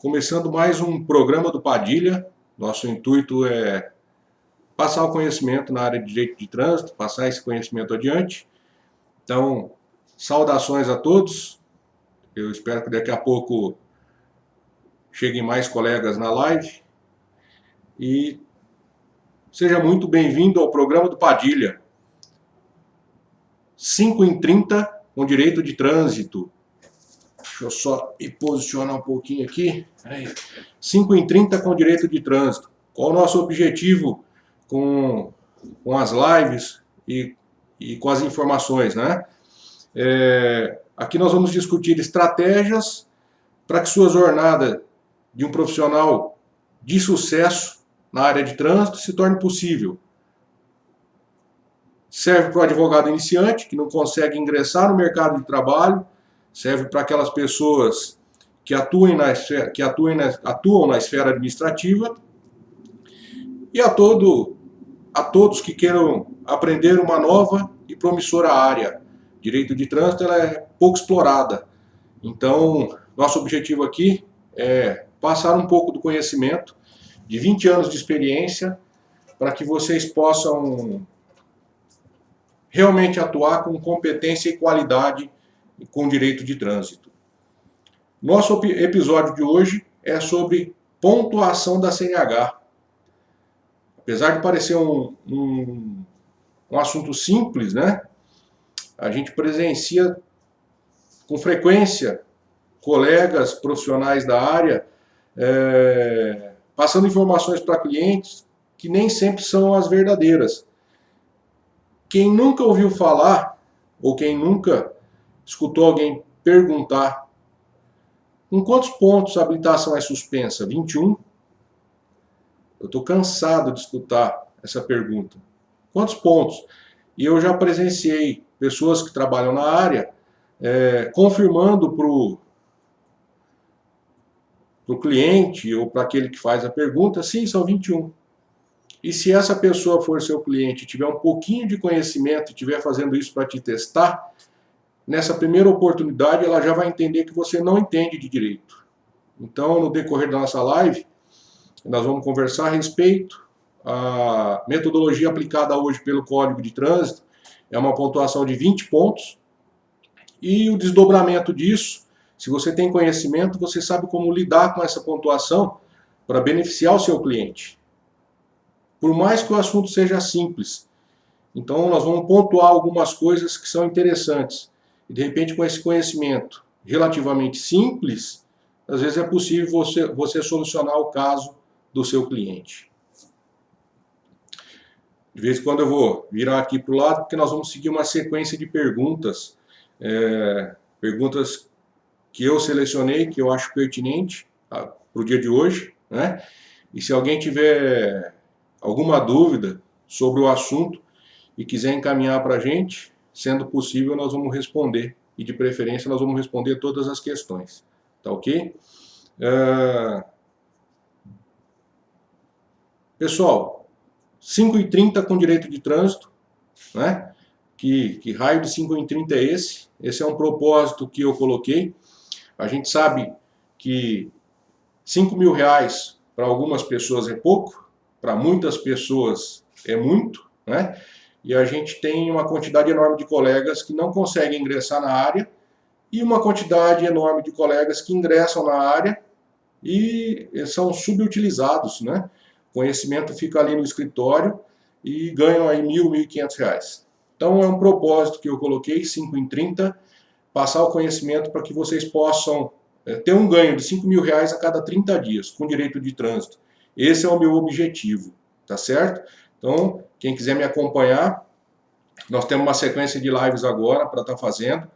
começando mais um programa do Padilha. Nosso intuito é passar o conhecimento na área de direito de trânsito, passar esse conhecimento adiante. Então, saudações a todos. Eu espero que daqui a pouco cheguem mais colegas na live. E seja muito bem-vindo ao programa do Padilha. 5h30 com direito de trânsito. Deixa eu só me posicionar um pouquinho aqui. 5h30 com direito de trânsito. Qual o nosso objetivo com as lives e com as informações, né? Aqui nós vamos discutir estratégias para que sua jornada de um profissional de sucesso na área de trânsito se torne possível. Serve para o advogado iniciante que não consegue ingressar no mercado de trabalho, serve para aquelas pessoas que atuam na esfera administrativa e a todos que queiram aprender uma nova e promissora área. Direito de trânsito ela é pouco explorada. Então, nosso objetivo aqui é passar um pouco do conhecimento de 20 anos de experiência para que vocês possam realmente atuar com competência e qualidade com direito de trânsito. Nosso episódio de hoje é sobre pontuação da CNH. Apesar de parecer um assunto simples, né? A gente presencia com frequência colegas profissionais da área passando informações para clientes que nem sempre são as verdadeiras. Quem nunca ouviu falar, ou quem nunca escutou alguém perguntar com quantos pontos a habilitação é suspensa? 21? Eu estou cansado de escutar essa pergunta. Quantos pontos? E eu já presenciei pessoas que trabalham na área confirmando para o cliente ou para aquele que faz a pergunta, sim, são 21. E se essa pessoa for seu cliente e tiver um pouquinho de conhecimento e estiver fazendo isso para te testar, nessa primeira oportunidade ela já vai entender que você não entende de direito. Então, no decorrer da nossa live, nós vamos conversar a respeito. A metodologia aplicada hoje pelo Código de Trânsito é uma pontuação de 20 pontos. E o desdobramento disso, se você tem conhecimento, você sabe como lidar com essa pontuação para beneficiar o seu cliente. Por mais que o assunto seja simples. Então, nós vamos pontuar algumas coisas que são interessantes. E, de repente, com esse conhecimento relativamente simples, às vezes é possível você solucionar o caso do seu cliente. De vez em quando eu vou virar aqui para o lado, porque nós vamos seguir uma sequência de perguntas. Perguntas que eu selecionei, que eu acho pertinente para o dia de hoje, né? E se alguém tiver alguma dúvida sobre o assunto e quiser encaminhar para a gente, sendo possível, nós vamos responder. E de preferência, nós vamos responder todas as questões. Tá ok? Pessoal, 5h30 com direito de trânsito, né? Que raio de 5h30 é esse? Esse é um propósito que eu coloquei. A gente sabe que R$5.000 para algumas pessoas é pouco, para muitas pessoas é muito, né? E a gente tem uma quantidade enorme de colegas que não conseguem ingressar na área e uma quantidade enorme de colegas que ingressam na área e são subutilizados, né? O conhecimento fica ali no escritório e ganham aí R$1.000, R$1.500. Então é um propósito que eu coloquei, 5h30, passar o conhecimento para que vocês possam ter um ganho de R$5.000 a cada 30 dias com direito de trânsito. Esse é o meu objetivo, tá certo? Então, quem quiser me acompanhar, nós temos uma sequência de lives agora para estar fazendo.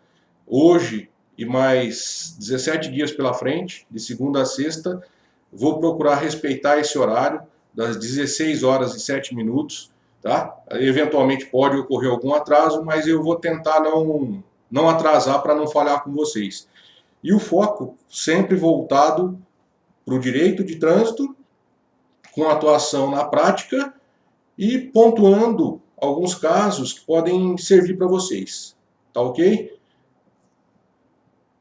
Hoje e mais 17 dias pela frente, de segunda a sexta, vou procurar respeitar esse horário das 16h07, tá? Eventualmente pode ocorrer algum atraso, mas eu vou tentar não atrasar para não falhar com vocês. E o foco sempre voltado para o direito de trânsito, com atuação na prática e pontuando alguns casos que podem servir para vocês. Tá ok?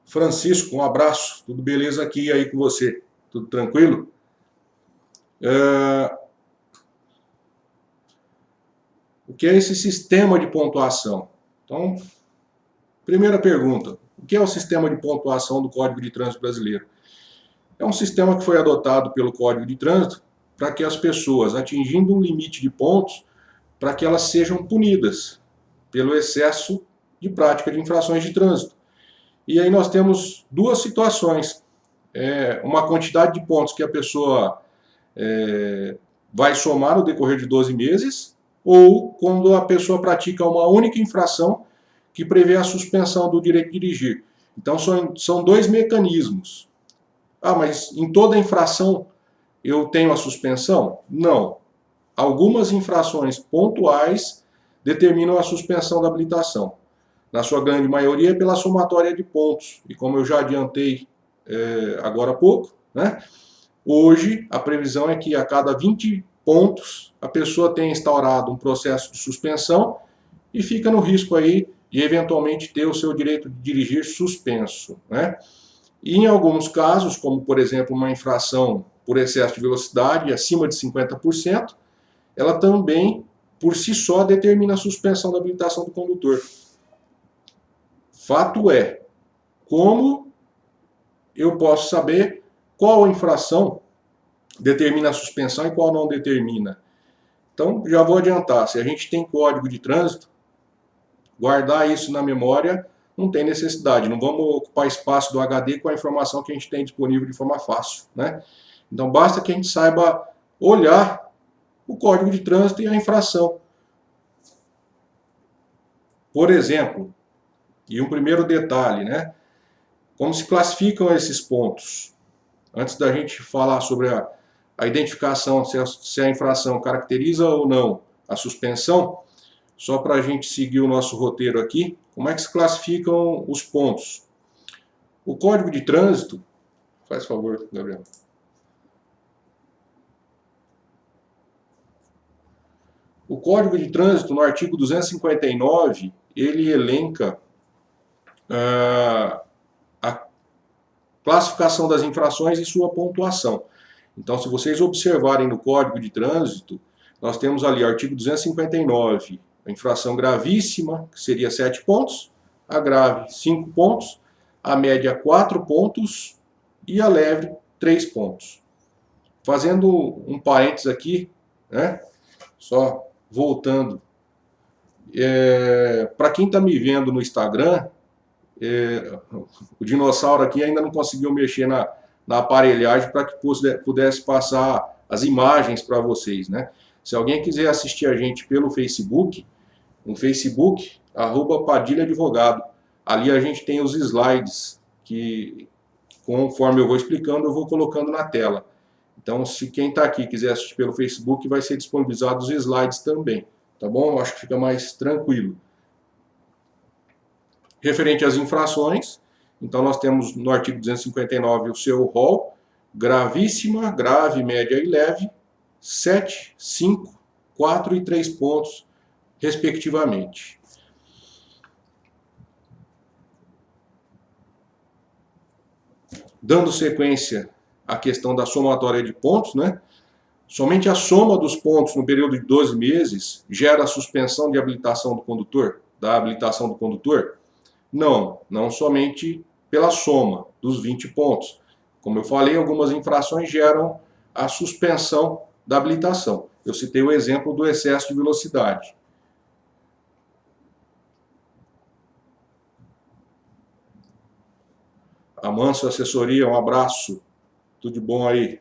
Francisco, um abraço. Tudo beleza aqui e aí com você? Tudo tranquilo? O que é esse sistema de pontuação? Então, primeira pergunta, o que é o sistema de pontuação do Código de Trânsito Brasileiro? É um sistema que foi adotado pelo Código de Trânsito para que as pessoas, atingindo um limite de pontos, para que elas sejam punidas pelo excesso de prática de infrações de trânsito. E aí nós temos duas situações. Uma quantidade de pontos que a pessoa vai somar no decorrer de 12 meses, ou quando a pessoa pratica uma única infração que prevê a suspensão do direito de dirigir. Então são dois mecanismos. Ah, mas em toda infração eu tenho a suspensão? Não. Algumas infrações pontuais determinam a suspensão da habilitação. Na sua grande maioria é pela somatória de pontos. E como eu já adiantei agora há pouco, né? Hoje a previsão é que a cada 20 pontos a pessoa tenha instaurado um processo de suspensão e fica no risco aí de eventualmente ter o seu direito de dirigir suspenso, né? E em alguns casos, como por exemplo uma infração por excesso de velocidade acima de 50%, ela também, por si só, determina a suspensão da habilitação do condutor. Fato é, como eu posso saber qual infração determina a suspensão e qual não determina? Então, já vou adiantar, se a gente tem código de trânsito, guardar isso na memória não tem necessidade, não vamos ocupar espaço do HD com a informação que a gente tem disponível de forma fácil, né? Então, basta que a gente saiba olhar o código de trânsito e a infração. Por exemplo, e um primeiro detalhe, né? Como se classificam esses pontos? Antes da gente falar sobre a identificação, se a infração caracteriza ou não a suspensão, só para a gente seguir o nosso roteiro aqui, como é que se classificam os pontos? O Código de Trânsito, faz favor, Gabriel. O Código de Trânsito, no artigo 259, ele elenca a classificação das infrações e sua pontuação. Então, se vocês observarem no Código de Trânsito, nós temos ali o artigo 259, a infração gravíssima, que seria 7 pontos, a grave 5 pontos, a média 4 pontos e a leve 3 pontos. Fazendo um parênteses aqui, né? Só voltando, para quem está me vendo no Instagram, o dinossauro aqui ainda não conseguiu mexer na aparelhagem para que pudesse passar as imagens para vocês, né? Se alguém quiser assistir a gente pelo Facebook, no Facebook, @Padilha Advogado, ali a gente tem os slides que, conforme eu vou explicando, eu vou colocando na tela. Então, se quem está aqui quiser assistir pelo Facebook, vai ser disponibilizado os slides também, tá bom? Eu acho que fica mais tranquilo. Referente às infrações, então nós temos no artigo 259 o seu rol: gravíssima, grave, média e leve, 7, 5, 4 e 3 pontos, respectivamente. Dando sequência à questão da somatória de pontos, né? Somente a soma dos pontos no período de 12 meses gera a suspensão de habilitação do condutor, da habilitação do condutor? Não, não somente pela soma dos 20 pontos. Como eu falei, algumas infrações geram a suspensão da habilitação. Eu citei o exemplo do excesso de velocidade. Amanso Assessoria, um abraço. Tudo de bom aí.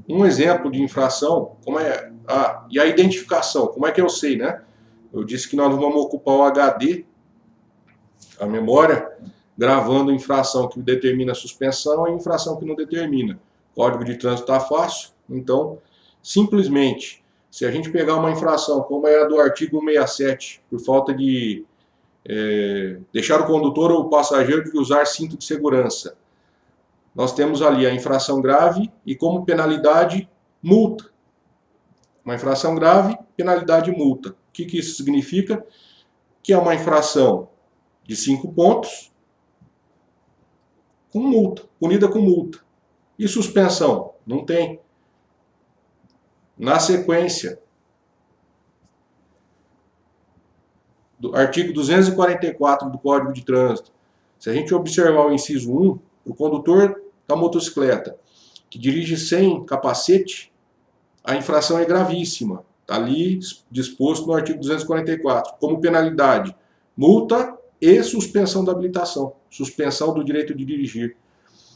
Um exemplo de infração, e a identificação, como é que eu sei, né? Eu disse que nós vamos ocupar o HD, a memória, gravando infração que determina a suspensão e infração que não determina. Código de trânsito está fácil, então, simplesmente, se a gente pegar uma infração como é a do artigo 167, por falta de deixar o condutor ou o passageiro de usar cinto de segurança, nós temos ali a infração grave e como penalidade, multa. Uma infração grave, penalidade multa. O que isso significa? Que é uma infração de 5 pontos, com multa, punida com multa. E suspensão? Não tem. Na sequência, do artigo 244 do Código de Trânsito, se a gente observar o inciso 1, o condutor da motocicleta que dirige sem capacete, a infração é gravíssima. Está ali disposto no artigo 244, como penalidade, multa e suspensão da habilitação, suspensão do direito de dirigir.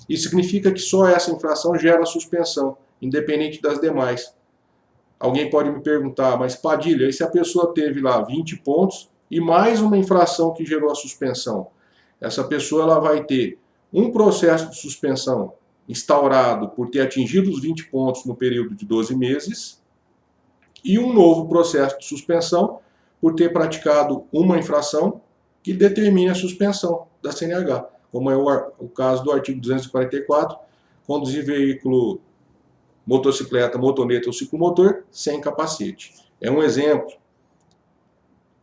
Isso significa que só essa infração gera suspensão, independente das demais. Alguém pode me perguntar, mas Padilha, e se a pessoa teve lá 20 pontos e mais uma infração que gerou a suspensão? Essa pessoa ela vai ter um processo de suspensão instaurado por ter atingido os 20 pontos no período de 12 meses e um novo processo de suspensão por ter praticado uma infração que determine a suspensão da CNH, como é o caso do artigo 244, conduzir veículo, motocicleta, motoneta ou ciclomotor sem capacete. É um exemplo.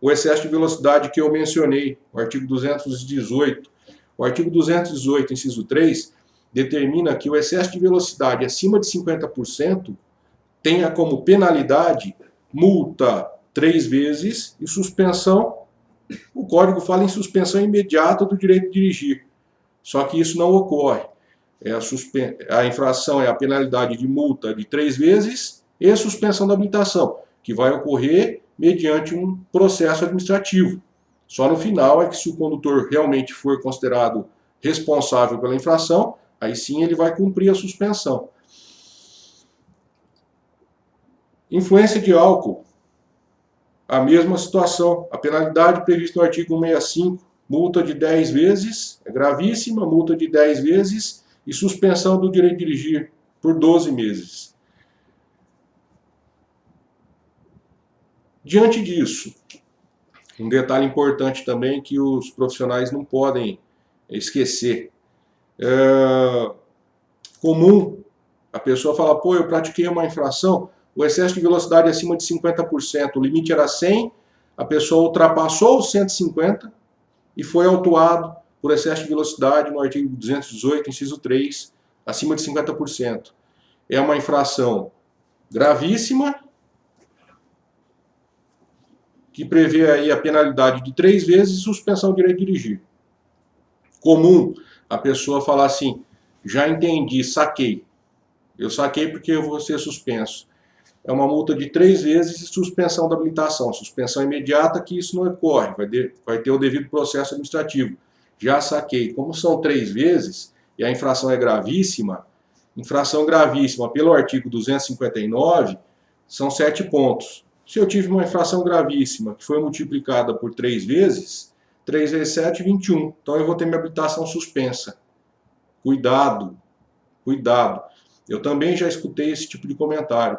O excesso de velocidade que eu mencionei, o artigo 218. O artigo 218, inciso 3, determina que o excesso de velocidade acima de 50% tenha como penalidade multa 3 vezes e suspensão. O Código fala em suspensão imediata do direito de dirigir. Só que isso não ocorre. A infração é a penalidade de multa de 3 vezes e suspensão da habilitação, que vai ocorrer mediante um processo administrativo. Só no final é que, se o condutor realmente for considerado responsável pela infração, aí sim ele vai cumprir a suspensão. Influência de álcool. A mesma situação. A penalidade prevista no artigo 165, multa de 10 vezes, é gravíssima, multa de 10 vezes e suspensão do direito de dirigir por 12 meses. Diante disso, um detalhe importante também que os profissionais não podem esquecer. Comum a pessoa falar, pô, eu pratiquei uma infração, o excesso de velocidade é acima de 50%, o limite era 100, a pessoa ultrapassou os 150 e foi autuado por excesso de velocidade no artigo 218, inciso 3, acima de 50%. É uma infração gravíssima, que prevê aí a penalidade de 3 vezes e suspensão do direito de dirigir. Comum a pessoa falar assim, já entendi, saquei. Eu saquei porque eu vou ser suspenso. É uma multa de 3 vezes e suspensão da habilitação. Suspensão imediata, que isso não ocorre, vai ter o devido processo administrativo. Já saquei. Como são 3 vezes e a infração é gravíssima, infração gravíssima pelo artigo 259 são 7 pontos. Se eu tive uma infração gravíssima que foi multiplicada por 3 vezes, 3 vezes 7, 21. Então eu vou ter minha habilitação suspensa. Cuidado, cuidado. Eu também já escutei esse tipo de comentário.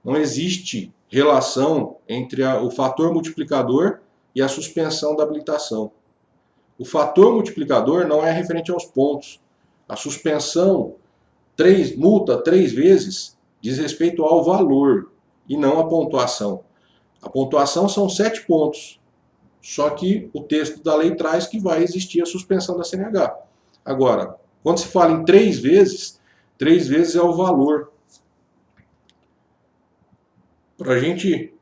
Não existe relação entre o fator multiplicador e a suspensão da habilitação. O fator multiplicador não é referente aos pontos. A suspensão, multa 3 vezes, diz respeito ao valor e não à pontuação. A pontuação são 7 pontos, só que o texto da lei traz que vai existir a suspensão da CNH. Agora, quando se fala em 3 vezes é o valor. Para a gente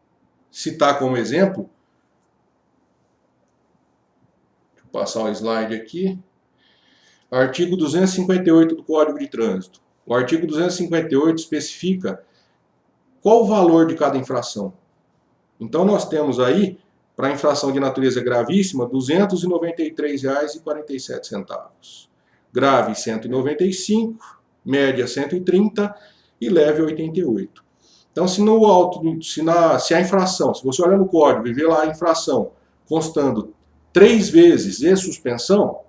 citar como exemplo, deixa eu passar o slide aqui, artigo 258 do Código de Trânsito. O artigo 258 especifica qual o valor de cada infração. Então nós temos aí, para infração de natureza gravíssima, R$ 293,47. Grave, 195, média, 130 e leve, 88. Então, se a infração, se você olhar no código e ver lá a infração constando 3 vezes e suspensão,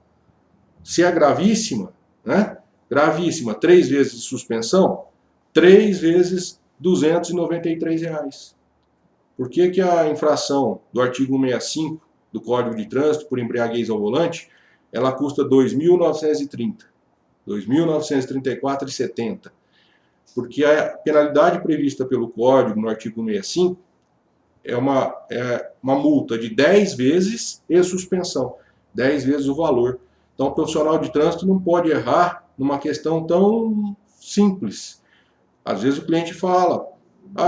se é gravíssima, né? Gravíssima, 3 vezes de suspensão, 3 vezes R$ 293. Por que a infração do artigo 165 do Código de Trânsito por embriaguez ao volante, ela custa R$ 2.930, R$ 2.934,70? Porque a penalidade prevista pelo Código no artigo 165 é uma multa de 10 vezes e suspensão. 10 vezes o valor. Então, o profissional de trânsito não pode errar numa questão tão simples. Às vezes o cliente fala,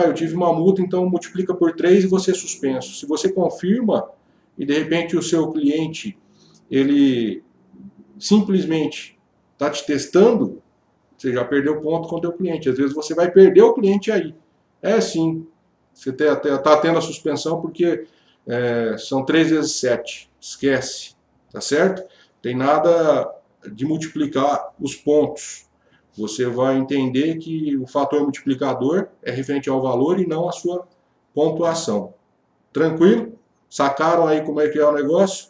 eu tive uma multa, então multiplica por 3 e você é suspenso. Se você confirma e de repente o seu cliente, ele simplesmente está te testando, você já perdeu ponto com o teu cliente. Às vezes você vai perder o cliente aí. É sim, você está tendo a suspensão porque são 3 vezes 7. Esquece, tá certo? Tem nada de multiplicar os pontos. Você vai entender que o fator multiplicador é referente ao valor e não à sua pontuação. Tranquilo? Sacaram aí como é que é o negócio?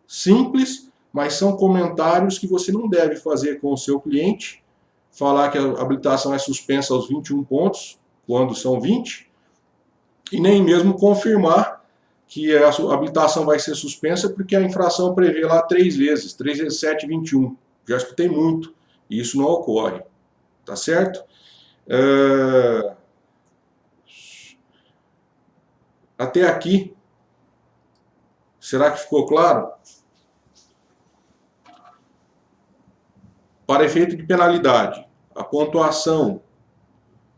Simples, mas são comentários que você não deve fazer com o seu cliente. Falar que a habilitação é suspensa aos 21 pontos, quando são 20, e nem mesmo confirmar que a habilitação vai ser suspensa porque a infração prevê lá 3 vezes, 3 vezes 7, 21. Já escutei muito, e isso não ocorre, tá certo? Até aqui, será que ficou claro? Para efeito de penalidade, a pontuação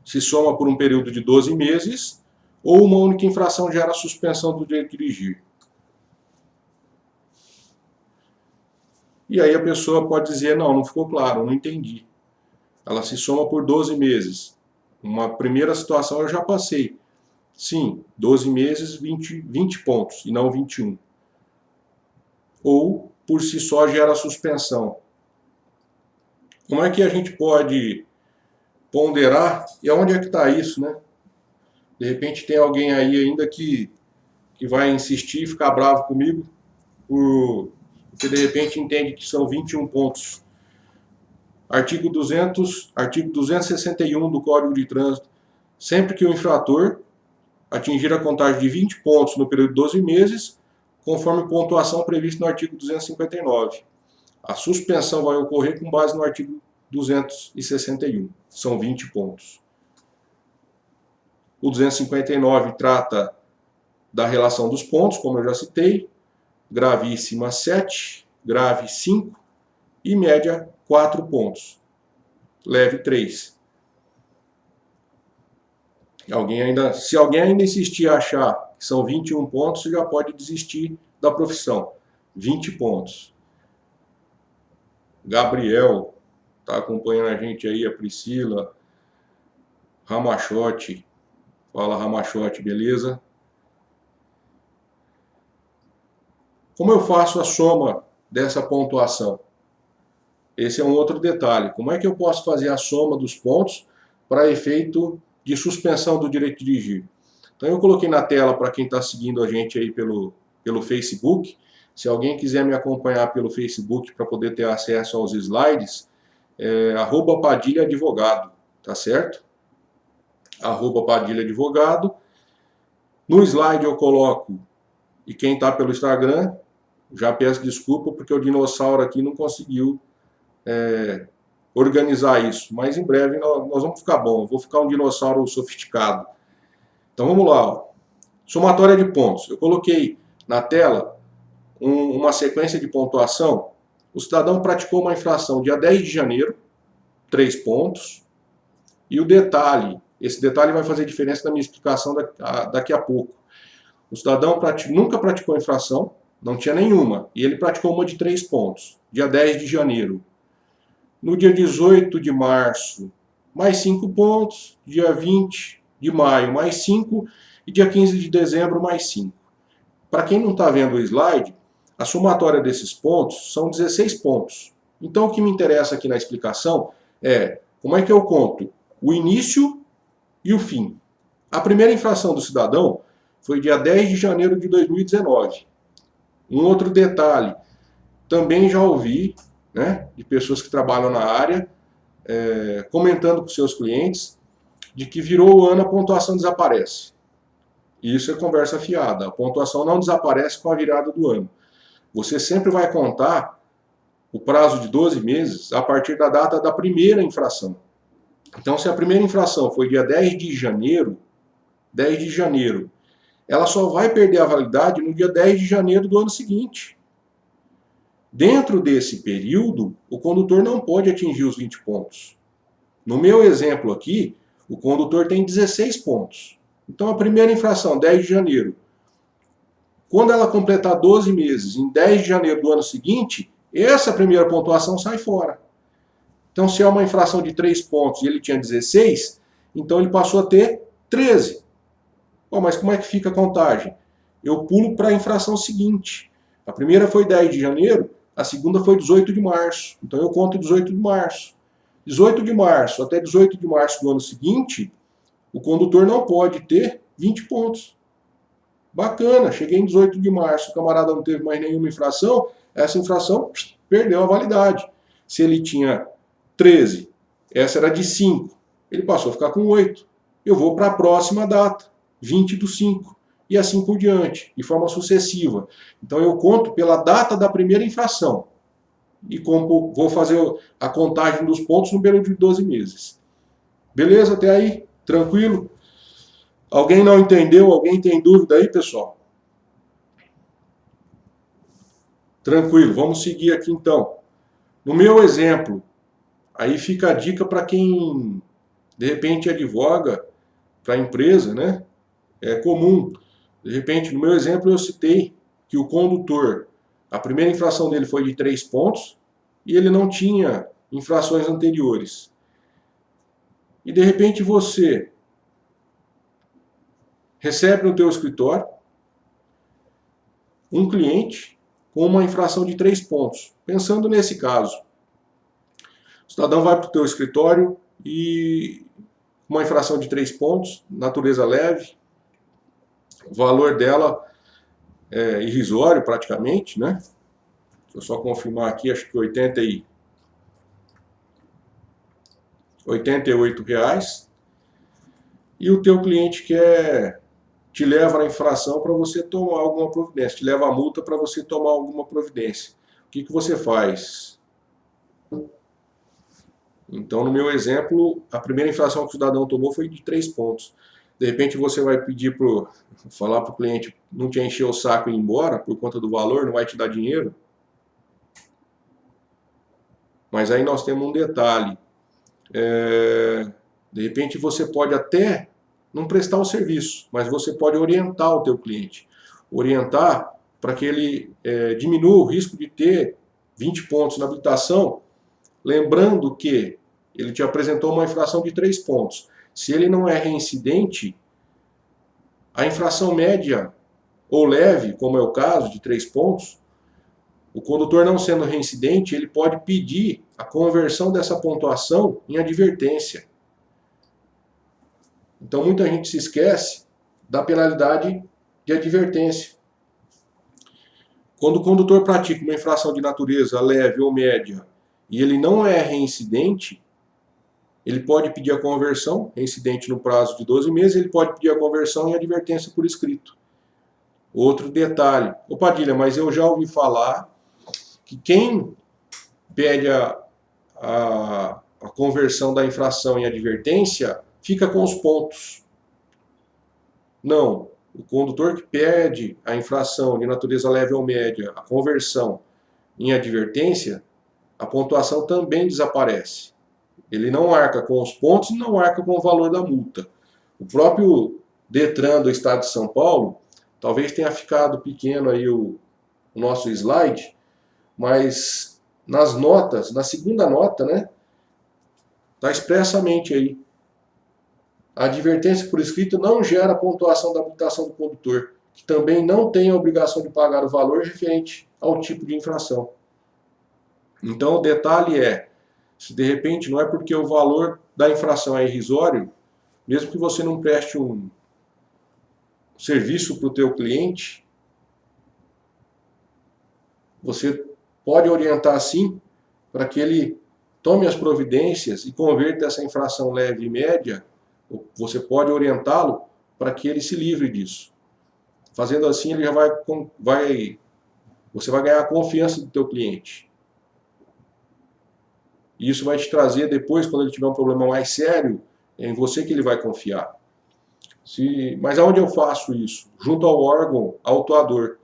se soma por um período de 12 meses ou uma única infração gera suspensão do direito de dirigir. E aí a pessoa pode dizer, não ficou claro, não entendi. Ela se soma por 12 meses. Uma primeira situação eu já passei. Sim, 12 meses, 20 pontos e não 21. Ou, por si só, gera suspensão. Como é que a gente pode ponderar? E aonde é que está isso, né? De repente tem alguém aí ainda que vai insistir e ficar bravo comigo, porque de repente entende que são 21 pontos. Artigo 261 do Código de Trânsito. Sempre que o infrator atingir a contagem de 20 pontos no período de 12 meses, conforme pontuação prevista no artigo 259. A suspensão vai ocorrer com base no artigo 261. São 20 pontos. O 259 trata da relação dos pontos, como eu já citei. Gravíssima 7, grave 5 e média 4 pontos. Leve 3. Se alguém ainda insistir a achar que são 21 pontos, você já pode desistir da profissão. 20 pontos. Gabriel está acompanhando a gente aí, a Priscila, Ramachote. Fala, Ramachote, beleza? Como eu faço a soma dessa pontuação? Esse é um outro detalhe. Como é que eu posso fazer a soma dos pontos para efeito de suspensão do direito de dirigir? Então eu coloquei na tela para quem está seguindo a gente aí pelo Facebook. Se alguém quiser me acompanhar pelo Facebook para poder ter acesso aos slides, @Padilha Advogado, tá certo? @Padilha Advogado. No slide eu coloco, e quem está pelo Instagram, já peço desculpa porque o dinossauro aqui não conseguiu organizar isso, mas em breve nós vamos ficar bom, vou ficar um dinossauro sofisticado. Então vamos lá, ó. Somatória de pontos. Eu coloquei na tela uma sequência de pontuação. O cidadão praticou uma infração dia 10 de janeiro, 3 pontos, e o detalhe, esse detalhe vai fazer diferença na minha explicação daqui a pouco. O cidadão nunca praticou infração, não tinha nenhuma, e ele praticou uma de 3 pontos, dia 10 de janeiro. No dia 18 de março, mais 5 pontos, dia 20 de maio, mais 5, e dia 15 de dezembro, mais 5. Para quem não está vendo o slide, a somatória desses pontos são 16 pontos. Então o que me interessa aqui na explicação é como é que eu conto o início e o fim. A primeira infração do cidadão foi dia 10 de janeiro de 2019. Um outro detalhe, também já ouvi, né, de pessoas que trabalham na área, comentando com seus clientes, de que virou o ano, a pontuação desaparece. Isso é conversa fiada. A pontuação não desaparece com a virada do ano. Você sempre vai contar o prazo de 12 meses a partir da data da primeira infração. Então, se a primeira infração foi dia 10 de janeiro, ela só vai perder a validade no dia 10 de janeiro do ano seguinte. Dentro desse período, o condutor não pode atingir os 20 pontos. No meu exemplo aqui, o condutor tem 16 pontos. Então, a primeira infração, 10 de janeiro. Quando ela completar 12 meses, em 10 de janeiro do ano seguinte, essa primeira pontuação sai fora. Então, se é uma infração de 3 pontos e ele tinha 16, então ele passou a ter 13. Pô, mas como é que fica a contagem? Eu pulo para a infração seguinte. A primeira foi 10 de janeiro, a segunda foi 18 de março. Então eu conto 18 de março. 18 de março até 18 de março do ano seguinte, o condutor não pode ter 20 pontos. Bacana, cheguei em 18 de março, o camarada não teve mais nenhuma infração, essa infração perdeu a validade. Se ele tinha 13, essa era de 5, ele passou a ficar com 8. Eu vou para a próxima data, 20 do 5, e assim por diante, de forma sucessiva. Então eu conto pela data da primeira infração, e como vou fazer a contagem dos pontos no período de 12 meses. Beleza até aí? Tranquilo? Alguém não entendeu? Alguém tem dúvida aí, pessoal? Tranquilo, vamos seguir aqui então. No meu exemplo, aí fica a dica para quem de repente advoga para a empresa, né? É comum. De repente, no meu exemplo, eu citei que o condutor, a primeira infração dele foi de 3 pontos e ele não tinha infrações anteriores. E de repente você recebe no teu escritório um cliente com uma infração de 3 pontos. Pensando nesse caso, o cidadão vai para o teu escritório e uma infração de 3 pontos, natureza leve, o valor dela é irrisório praticamente, né? Deixa eu só confirmar aqui, acho que R$ 88. E o teu cliente te leva na infração para você tomar alguma providência, te leva a multa para você tomar alguma providência. O que você faz? Então, no meu exemplo, a primeira infração que o cidadão tomou foi de 3 pontos. De repente você vai pedir falar para o cliente não te encher o saco e ir embora por conta do valor, não vai te dar dinheiro. Mas aí nós temos um detalhe. De repente você pode até não prestar o serviço, mas você pode orientar o teu cliente. Orientar para que ele diminua o risco de ter 20 pontos na habilitação, lembrando que ele te apresentou uma infração de 3 pontos. Se ele não é reincidente, a infração média ou leve, como é o caso, de 3 pontos, o condutor não sendo reincidente, ele pode pedir a conversão dessa pontuação em advertência. Então muita gente se esquece da penalidade de advertência. Quando o condutor pratica uma infração de natureza leve ou média e ele não é reincidente, ele pode pedir a conversão, reincidente no prazo de 12 meses, ele pode pedir a conversão em advertência por escrito. Outro detalhe, ô Padilha, mas eu já ouvi falar que quem pede a conversão da infração em advertência fica com os pontos. Não, o condutor que pede a infração de natureza leve ou média, a conversão em advertência, a pontuação também desaparece. Ele não arca com os pontos e não arca com o valor da multa. O próprio Detran do Estado de São Paulo, talvez tenha ficado pequeno aí o nosso slide, mas nas notas, na segunda nota, né, está expressamente aí. A advertência por escrito não gera pontuação da habilitação do condutor, que também não tem a obrigação de pagar o valor referente ao tipo de infração. Então o detalhe é, se de repente não é porque o valor da infração é irrisório, mesmo que você não preste um serviço para o teu cliente, você pode orientar sim para que ele tome as providências e converta essa infração leve e média. Você pode orientá-lo para que ele se livre disso. Fazendo assim, ele já você vai ganhar a confiança do teu cliente. E isso vai te trazer depois, quando ele tiver um problema mais sério, é em você que ele vai confiar. Mas aonde eu faço isso? Junto ao órgão autuador.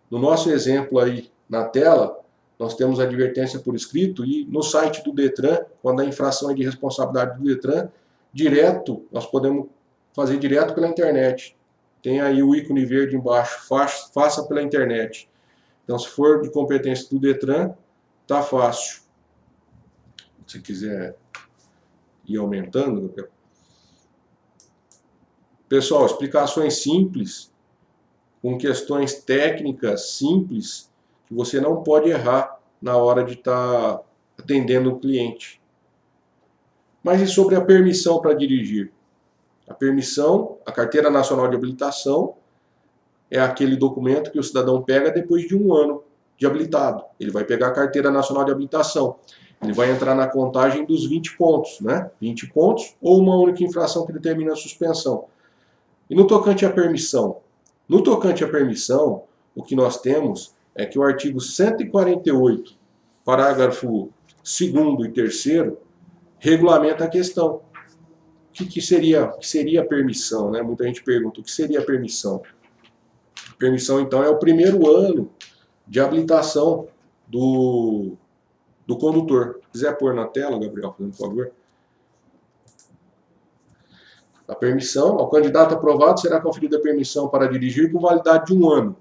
No nosso exemplo aí na tela, nós temos a advertência por escrito, e no site do Detran, quando a infração é de responsabilidade do Detran, direto, nós podemos fazer direto pela internet. Tem aí o ícone verde embaixo, faça pela internet. Então, se for de competência do Detran, tá fácil. Se quiser ir aumentando. Pessoal, explicações simples, com questões técnicas simples, que você não pode errar na hora de estar atendendo o cliente. Mas e sobre a permissão para dirigir? A permissão, a Carteira Nacional de Habilitação, é aquele documento que o cidadão pega depois de 1 ano de habilitado. Ele vai pegar a Carteira Nacional de Habilitação. Ele vai entrar na contagem dos 20 pontos, né? 20 pontos ou uma única infração que determina a suspensão. E no tocante à permissão? No tocante à permissão, o que nós temos é que o artigo 148, parágrafo 2º e 3º, regulamenta a questão. O que seria a permissão, né? Muita gente pergunta, o que seria a permissão? Permissão, então, é o primeiro ano de habilitação do condutor. Se quiser pôr na tela, Gabriel, por favor. A permissão, ao candidato aprovado será conferida a permissão para dirigir com validade de 1 ano.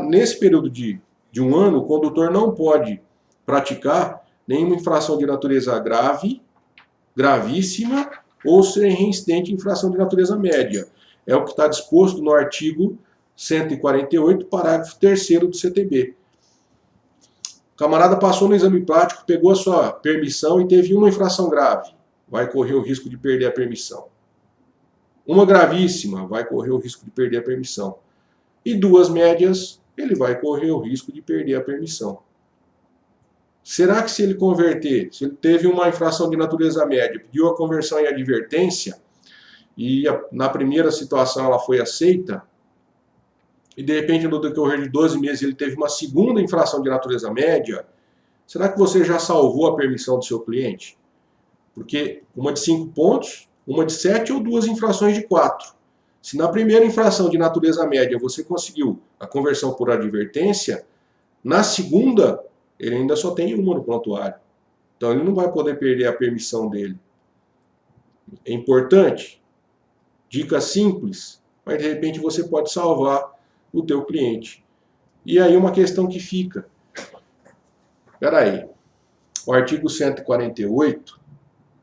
Nesse período de 1 ano, o condutor não pode praticar nenhuma infração de natureza grave, gravíssima ou ser reincidente em infração de natureza média. É o que está disposto no artigo 148, parágrafo 3º do CTB. O camarada passou no exame prático, pegou a sua permissão e teve uma infração grave. Vai correr o risco de perder a permissão. Uma gravíssima, vai correr o risco de perder a permissão. E 2 médias, ele vai correr o risco de perder a permissão. Será que se ele converter, se ele teve uma infração de natureza média, pediu a conversão em advertência, e na primeira situação ela foi aceita, e de repente no decorrer de 12 meses ele teve uma segunda infração de natureza média, será que você já salvou a permissão do seu cliente? Porque uma de 5 pontos, uma de 7 ou 2 infrações de 4. Se na primeira infração de natureza média você conseguiu a conversão por advertência, na segunda ele ainda só tem uma no prontuário. Então ele não vai poder perder a permissão dele. É importante, dica simples, mas de repente você pode salvar o teu cliente. E aí uma questão que fica. Espera aí. O artigo 148,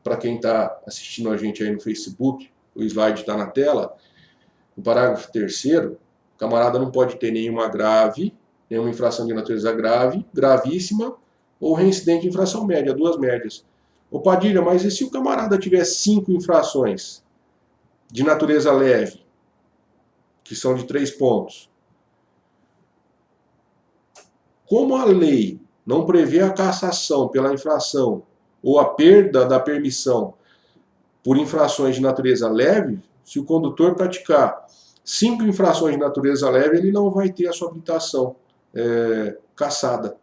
para quem está assistindo a gente aí no Facebook, o slide está na tela, no parágrafo 3º, o camarada não pode ter nenhuma infração de natureza grave, gravíssima, ou reincidente de infração média, 2 médias. Ô Padilha, mas e se o camarada tiver 5 infrações de natureza leve, que são de 3 pontos? Como a lei não prevê a cassação pela infração ou a perda da permissão por infrações de natureza leve, se o condutor praticar 5 infrações de natureza leve, ele não vai ter a sua habilitação cassada.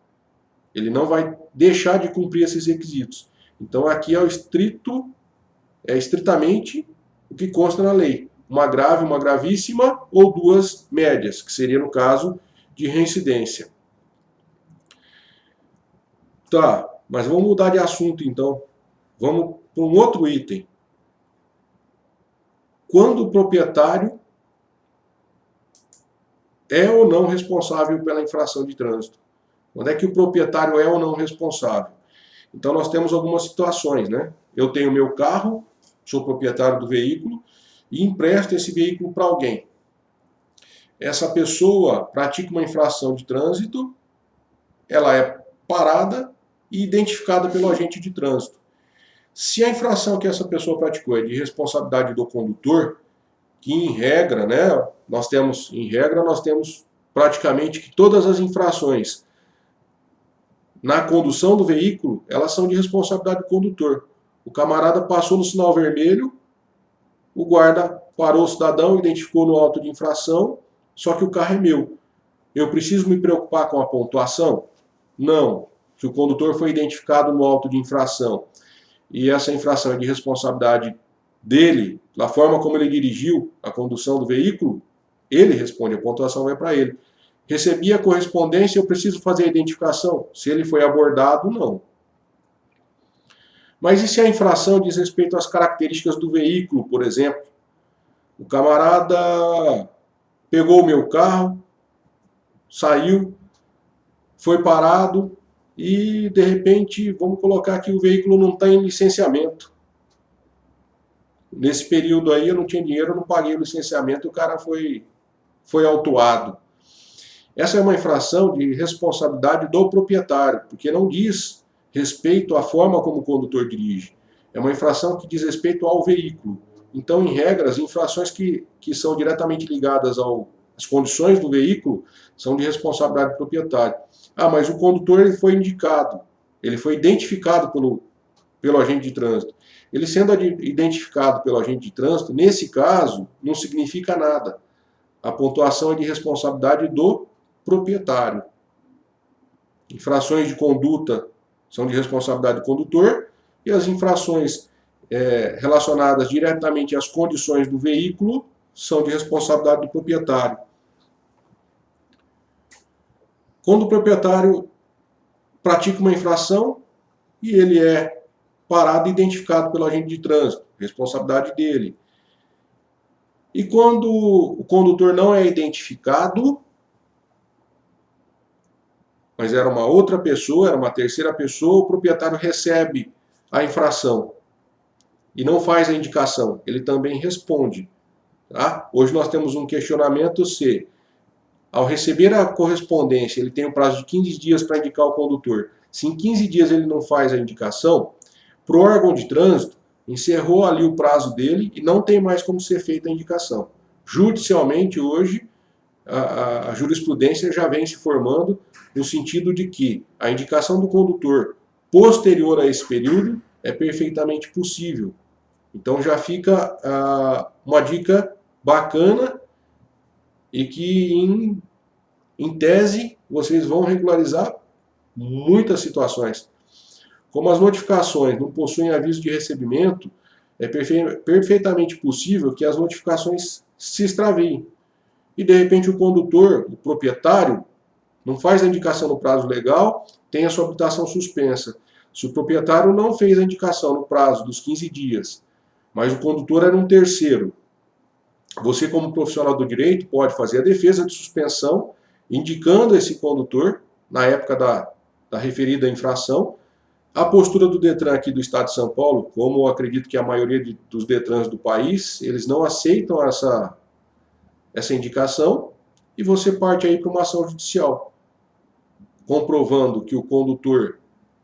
Ele não vai deixar de cumprir esses requisitos. Então aqui é estritamente o que consta na lei. Uma grave, uma gravíssima ou 2 médias, que seria no caso de reincidência. Tá, mas vamos mudar de assunto então. Vamos para um outro item. Quando o proprietário é ou não responsável pela infração de trânsito? Quando é que o proprietário é ou não responsável? Então nós temos algumas situações, né? Eu tenho meu carro, sou proprietário do veículo e empresto esse veículo para alguém. Essa pessoa pratica uma infração de trânsito, ela é parada e identificada pelo agente de trânsito. Se a infração que essa pessoa praticou é de responsabilidade do condutor, que em regra, né, nós temos praticamente que todas as infrações na condução do veículo, elas são de responsabilidade do condutor. O camarada passou no sinal vermelho, o guarda parou o cidadão, identificou no auto de infração, só que o carro é meu. Eu preciso me preocupar com a pontuação? Não. Se o condutor foi identificado no auto de infração e essa infração é de responsabilidade dele, da forma como ele dirigiu a condução do veículo, ele responde, a pontuação vai para ele. Recebi a correspondência, eu preciso fazer a identificação? Se ele foi abordado, não. Mas e se a infração diz respeito às características do veículo, por exemplo? O camarada pegou o meu carro, saiu, foi parado e, de repente, vamos colocar que o veículo não está em licenciamento. Nesse período aí eu não tinha dinheiro, eu não paguei o licenciamento, o cara foi autuado. Essa é uma infração de responsabilidade do proprietário, porque não diz respeito à forma como o condutor dirige. É uma infração que diz respeito ao veículo. Então, em regra, as infrações que são diretamente ligadas às condições do veículo são de responsabilidade do proprietário. Ah, mas o condutor ele foi indicado, ele foi identificado pelo agente de trânsito. Ele sendo identificado pelo agente de trânsito, nesse caso, não significa nada. A pontuação é de responsabilidade do proprietário. Infrações de conduta são de responsabilidade do condutor e as infrações relacionadas diretamente às condições do veículo são de responsabilidade do proprietário. Quando o proprietário pratica uma infração e ele é parado e identificado pelo agente de trânsito, responsabilidade dele. E quando o condutor não é identificado, mas era uma outra pessoa, era uma terceira pessoa, o proprietário recebe a infração e não faz a indicação, ele também responde. Tá? Hoje nós temos um questionamento se, ao receber a correspondência, ele tem um prazo de 15 dias para indicar o condutor. Se em 15 dias ele não faz a indicação, para o órgão de trânsito, encerrou ali o prazo dele e não tem mais como ser feita a indicação. Judicialmente, hoje, a jurisprudência já vem se formando no sentido de que a indicação do condutor posterior a esse período é perfeitamente possível. Então já fica uma dica bacana e que, em tese, vocês vão regularizar muitas situações. Como as notificações não possuem aviso de recebimento, é perfeitamente possível que as notificações se extraviem. E, de repente, o condutor, o proprietário, não faz a indicação no prazo legal, tem a sua habilitação suspensa. Se o proprietário não fez a indicação no prazo dos 15 dias, mas o condutor era um terceiro, você, como profissional do direito, pode fazer a defesa de suspensão, indicando esse condutor, na época da referida infração. A postura do Detran aqui do Estado de São Paulo, como eu acredito que a maioria dos Detrans do país, eles não aceitam essa indicação, e você parte aí para uma ação judicial, comprovando que o condutor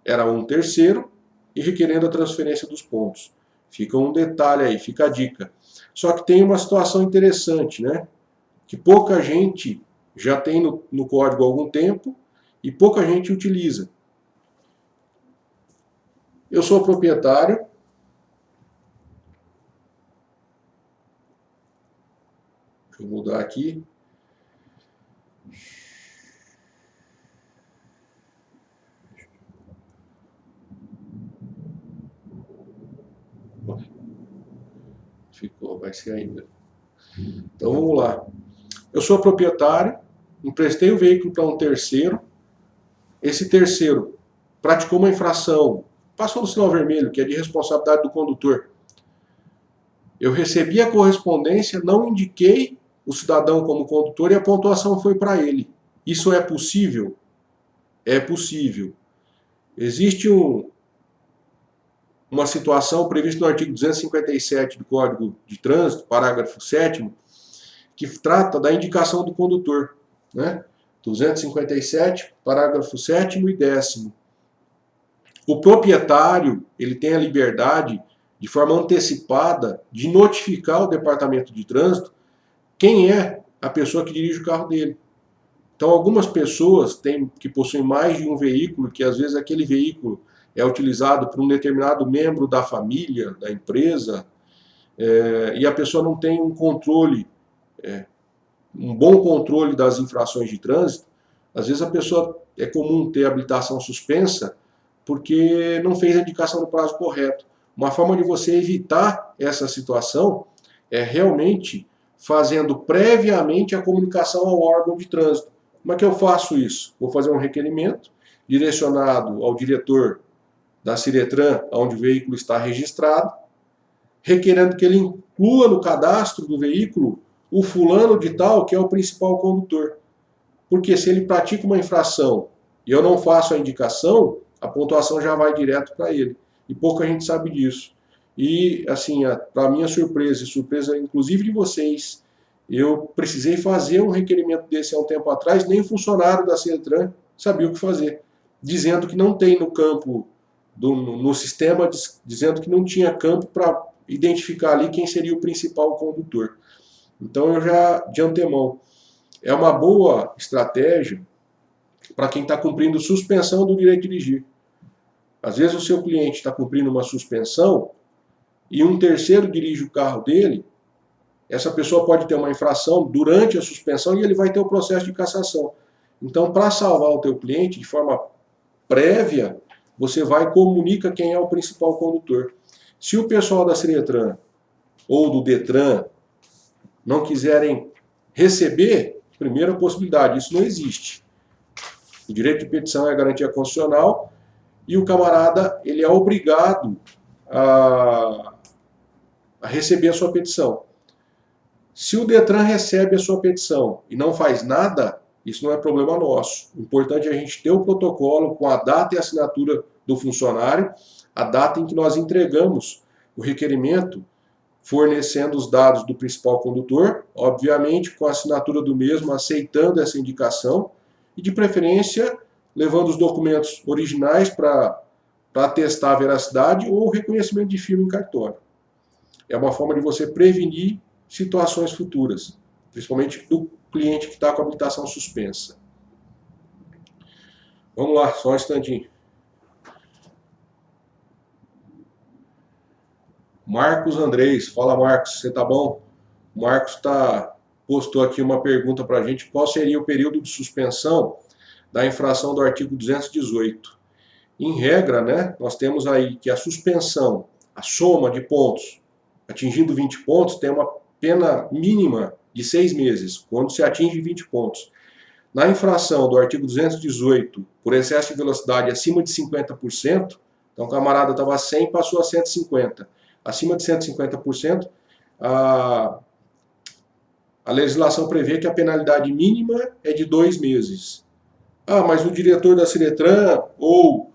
era um terceiro e requerendo a transferência dos pontos. Fica um detalhe aí, fica a dica. Só que tem uma situação interessante, né? Que pouca gente já tem no código há algum tempo e pouca gente utiliza. Eu sou proprietário, deixa eu mudar aqui. Ficou, vai ser ainda. Então vamos lá. Eu sou proprietário, emprestei o veículo para um terceiro. Esse terceiro praticou uma infração, passou no sinal vermelho, que é de responsabilidade do condutor. Eu recebi a correspondência, não indiquei o cidadão como condutor e a pontuação foi para ele. Isso é possível? É possível. Existe uma situação prevista no artigo 257 do Código de Trânsito, parágrafo 7º, que trata da indicação do condutor, né? 257, parágrafo 7º e 10º. O proprietário, ele tem a liberdade, de forma antecipada, de notificar o departamento de trânsito quem é a pessoa que dirige o carro dele. Então, algumas pessoas que possuem mais de um veículo, que às vezes aquele veículo é utilizado por um determinado membro da família, da empresa, e a pessoa não tem um controle, um bom controle das infrações de trânsito. Às vezes a pessoa, é comum ter habilitação suspensa porque não fez a indicação no prazo correto. Uma forma de você evitar essa situação é realmente fazendo previamente a comunicação ao órgão de trânsito. Como é que eu faço isso? Vou fazer um requerimento direcionado ao diretor da Ciretran, onde o veículo está registrado, requerendo que ele inclua no cadastro do veículo o fulano de tal, que é o principal condutor. Porque se ele pratica uma infração e eu não faço a indicação, a pontuação já vai direto para ele. E pouca gente sabe disso. E, assim, para minha surpresa, e surpresa inclusive de vocês, eu precisei fazer um requerimento desse há um tempo atrás, nem o funcionário da Ciretran sabia o que fazer, dizendo que não tem no campo, no sistema, dizendo que não tinha campo para identificar ali quem seria o principal condutor. Então, eu já, de antemão, é uma boa estratégia para quem está cumprindo suspensão do direito de dirigir. Às vezes o seu cliente está cumprindo uma suspensão e um terceiro dirige o carro dele, essa pessoa pode ter uma infração durante a suspensão e ele vai ter o processo de cassação. Então, para salvar o teu cliente, de forma prévia, você vai e comunica quem é o principal condutor. Se o pessoal da Ciretran ou do Detran não quiserem receber, primeira possibilidade, isso não existe. O direito de petição é garantia constitucional e o camarada ele é obrigado a receber a sua petição. Se o Detran recebe a sua petição e não faz nada, isso não é problema nosso. O importante é a gente ter o protocolo com a data e assinatura do funcionário, a data em que nós entregamos o requerimento, fornecendo os dados do principal condutor, obviamente com a assinatura do mesmo, aceitando essa indicação, e de preferência levando os documentos originais para atestar a veracidade ou o reconhecimento de firma em cartório. É uma forma de você prevenir situações futuras, principalmente do cliente que está com a habilitação suspensa. Vamos lá, só um instantinho. Marcos Andrés, fala Marcos, você tá bom? O Marcos postou aqui uma pergunta para a gente, qual seria o período de suspensão da infração do artigo 218? Em regra, né, nós temos aí que a suspensão, a soma de pontos, atingindo 20 pontos, tem uma pena mínima de 6 meses, quando se atinge 20 pontos. Na infração do artigo 218, por excesso de velocidade acima de 50%, então o camarada estava a 100 e passou a 150. Acima de 150%, a legislação prevê que a penalidade mínima é de 2 meses. Ah, mas o diretor da Ciretran ou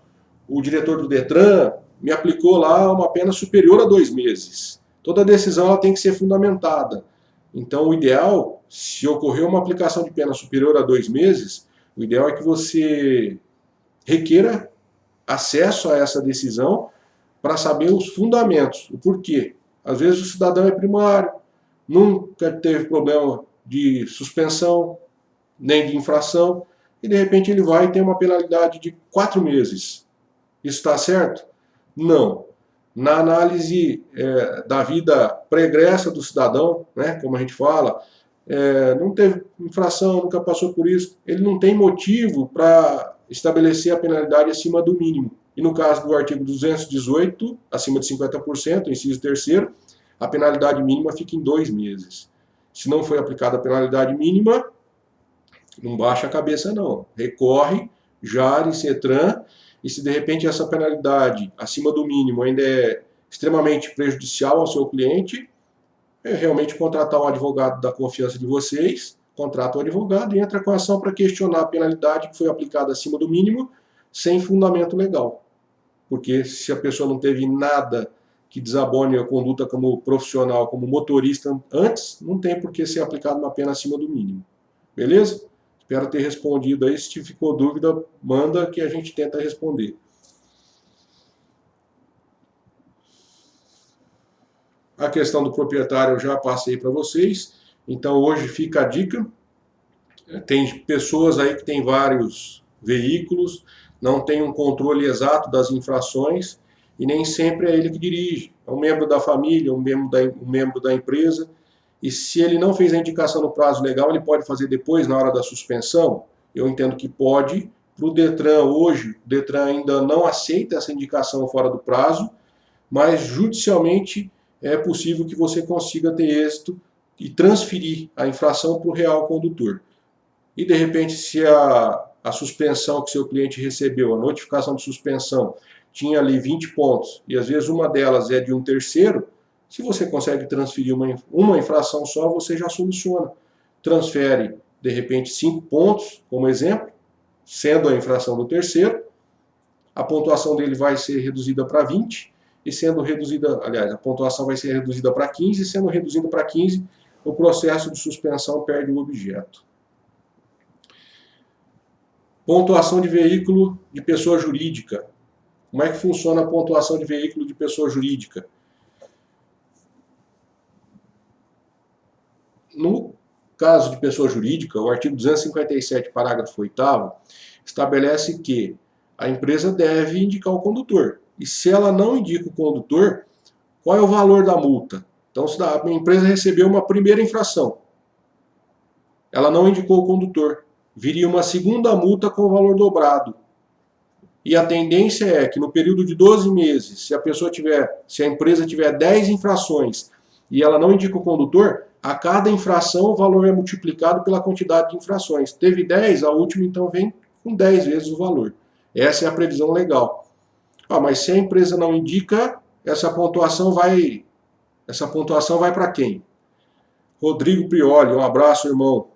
o diretor do Detran me aplicou lá uma pena superior a 2 meses. Toda decisão ela tem que ser fundamentada. Então, o ideal, se ocorrer uma aplicação de pena superior a 2 meses, o ideal é que você requeira acesso a essa decisão para saber os fundamentos, o porquê. Às vezes o cidadão é primário, nunca teve problema de suspensão, nem de infração, e de repente ele vai ter uma penalidade de 4 meses. Isso está certo? Não. Na análise da vida pregressa do cidadão, né, como a gente fala, não teve infração, nunca passou por isso, ele não tem motivo para estabelecer a penalidade acima do mínimo. E no caso do artigo 218, acima de 50%, inciso 3º, a penalidade mínima fica em 2 meses. Se não foi aplicada a penalidade mínima, não baixa a cabeça não. Recorre, jare, CETRAN, e se de repente essa penalidade acima do mínimo ainda é extremamente prejudicial ao seu cliente, é realmente contratar um advogado da confiança de vocês, contrata o advogado e entra com a ação para questionar a penalidade que foi aplicada acima do mínimo, sem fundamento legal. Porque se a pessoa não teve nada que desabone a conduta como profissional, como motorista antes, não tem por que ser aplicada uma pena acima do mínimo. Beleza? Espero ter respondido aí. Se ficou dúvida, manda que a gente tenta responder. A questão do proprietário eu já passei para vocês. Então hoje fica a dica. Tem pessoas aí que têm vários veículos, não tem um controle exato das infrações e nem sempre é ele que dirige. É um membro da família, um membro da empresa. E se ele não fez a indicação no prazo legal, ele pode fazer depois, na hora da suspensão? Eu entendo que pode. Para o Detran hoje, o Detran ainda não aceita essa indicação fora do prazo, mas judicialmente é possível que você consiga ter êxito e transferir a infração para o real condutor. e de repente se a suspensão que seu cliente recebeu, a notificação de suspensão, tinha ali 20 pontos, e às vezes uma delas é de um terceiro, se você consegue transferir uma infração só, você já soluciona. Transfere, de repente, 5 pontos, como exemplo, sendo a infração do terceiro, a pontuação dele vai ser reduzida para 20, e sendo reduzida, aliás, a pontuação vai ser reduzida para 15, e sendo reduzida para 15, o processo de suspensão perde o objeto. Pontuação de veículo de pessoa jurídica. Como é que funciona a pontuação de veículo de pessoa jurídica? No caso de pessoa jurídica, o artigo 257, parágrafo 8º, estabelece que a empresa deve indicar o condutor. E se ela não indica o condutor, qual é o valor da multa? Então, se a empresa recebeu uma primeira infração, ela não indicou o condutor, viria uma segunda multa com o valor dobrado. E a tendência é que no período de 12 meses, se a empresa tiver 10 infrações e ela não indica o condutor, a cada infração o valor é multiplicado pela quantidade de infrações. Teve 10, a última então vem com 10 vezes o valor. Essa é a previsão legal. Mas se a empresa não indica, essa pontuação vai para quem? Rodrigo Prioli, um abraço, irmão.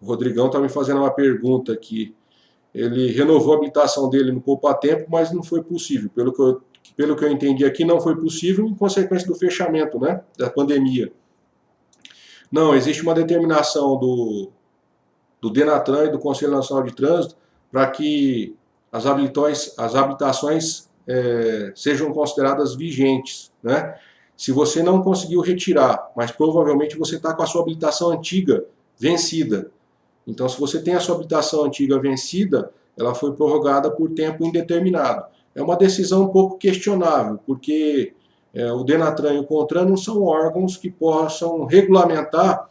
O Rodrigão está me fazendo uma pergunta aqui. Ele renovou a habilitação dele no Poupa Tempo, mas não foi possível. Pelo que eu entendi aqui, não foi possível em consequência do fechamento, né, da pandemia. Não, existe uma determinação do Denatran e do Conselho Nacional de Trânsito para que as habilitações sejam consideradas vigentes, né? Se você não conseguiu retirar, mas provavelmente você está com a sua habilitação antiga vencida. Então, se você tem a sua habilitação antiga vencida, ela foi prorrogada por tempo indeterminado. É uma decisão um pouco questionável, porque o Denatran e o CONTRAN não são órgãos que possam regulamentar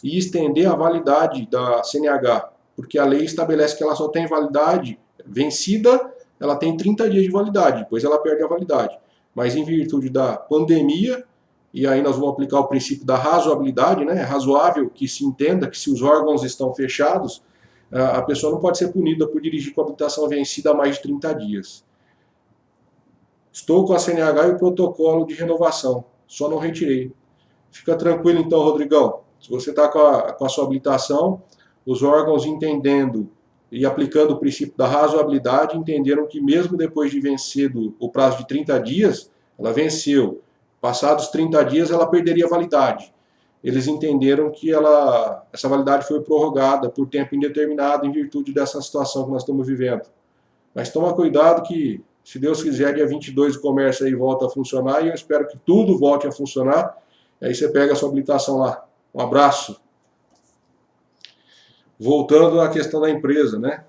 e estender a validade da CNH, porque a lei estabelece que ela só tem validade vencida, ela tem 30 dias de validade, depois ela perde a validade. Mas em virtude da pandemia, e aí nós vamos aplicar o princípio da razoabilidade, né? É razoável que se entenda que se os órgãos estão fechados, a pessoa não pode ser punida por dirigir com habilitação vencida há mais de 30 dias. Estou com a CNH e o protocolo de renovação, só não retirei. Fica tranquilo então, Rodrigão. Se você está com a sua habilitação, os órgãos entendendo e aplicando o princípio da razoabilidade, entenderam que mesmo depois de vencido o prazo de 30 dias, ela venceu. Passados 30 dias, ela perderia a validade. Eles entenderam que essa validade foi prorrogada por tempo indeterminado em virtude dessa situação que nós estamos vivendo. Mas toma cuidado que, se Deus quiser, dia 22 o comércio aí volta a funcionar e eu espero que tudo volte a funcionar. Aí você pega a sua habilitação lá. Um abraço. Voltando à questão da empresa, né?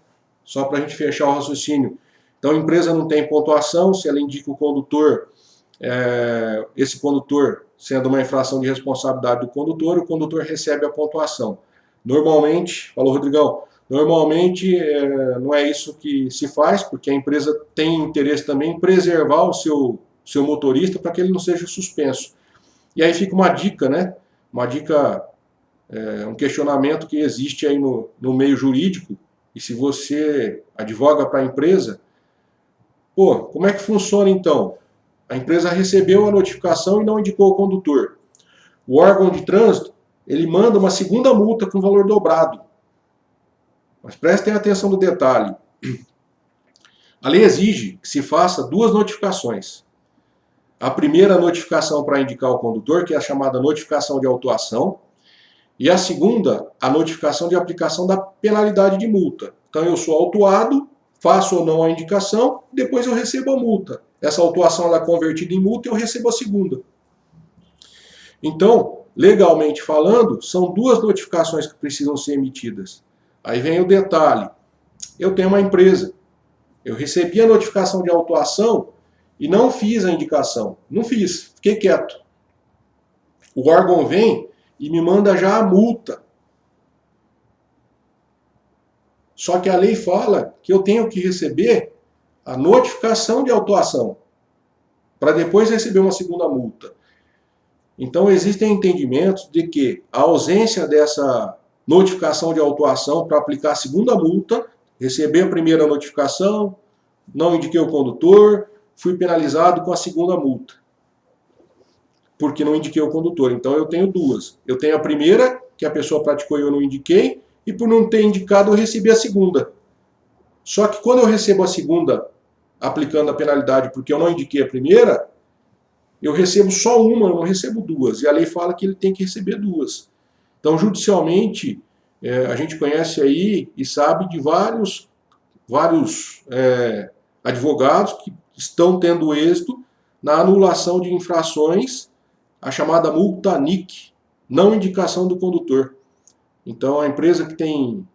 Só para a gente fechar o raciocínio. Então, a empresa não tem pontuação, se ela indica o condutor, esse condutor, sendo uma infração de responsabilidade do condutor, o condutor recebe a pontuação. Normalmente, falou Rodrigão, normalmente não é isso que se faz, porque a empresa tem interesse também em preservar o seu motorista para que ele não seja suspenso. E aí fica uma dica, né? Uma dica, um questionamento que existe aí no meio jurídico, e se você advoga para a empresa, como é que funciona então? A empresa recebeu a notificação e não indicou o condutor. O órgão de trânsito, ele manda uma segunda multa com valor dobrado. Mas prestem atenção no detalhe. A lei exige que se faça 2 notificações. A primeira notificação para indicar o condutor, que é a chamada notificação de autuação, e a segunda, a notificação de aplicação da penalidade de multa. Então eu sou autuado, faço ou não a indicação, depois eu recebo a multa. Essa autuação ela é convertida em multa e eu recebo a segunda. Então, legalmente falando, são 2 notificações que precisam ser emitidas. Aí vem o detalhe. Eu tenho uma empresa. Eu recebi a notificação de autuação e não fiz a indicação. Não fiz, fiquei quieto. O órgão vem e me manda já a multa. Só que a lei fala que eu tenho que receber a notificação de autuação. para depois receber uma segunda multa. Então existem entendimentos de que a ausência dessa notificação de autuação para aplicar a segunda multa, receber a primeira notificação, não indiquei o condutor, fui penalizado com a segunda multa, porque não indiquei o condutor. Então eu tenho duas. Eu tenho a primeira, que a pessoa praticou e eu não indiquei, e por não ter indicado eu recebi a segunda. Só que quando eu recebo a segunda, aplicando a penalidade porque eu não indiquei a primeira, eu recebo só uma, eu não recebo duas. E a lei fala que ele tem que receber duas. Então, judicialmente, a gente conhece aí e sabe de vários advogados que estão tendo êxito na anulação de infrações, a chamada multa NIC, não indicação do condutor. Então, a empresa que tem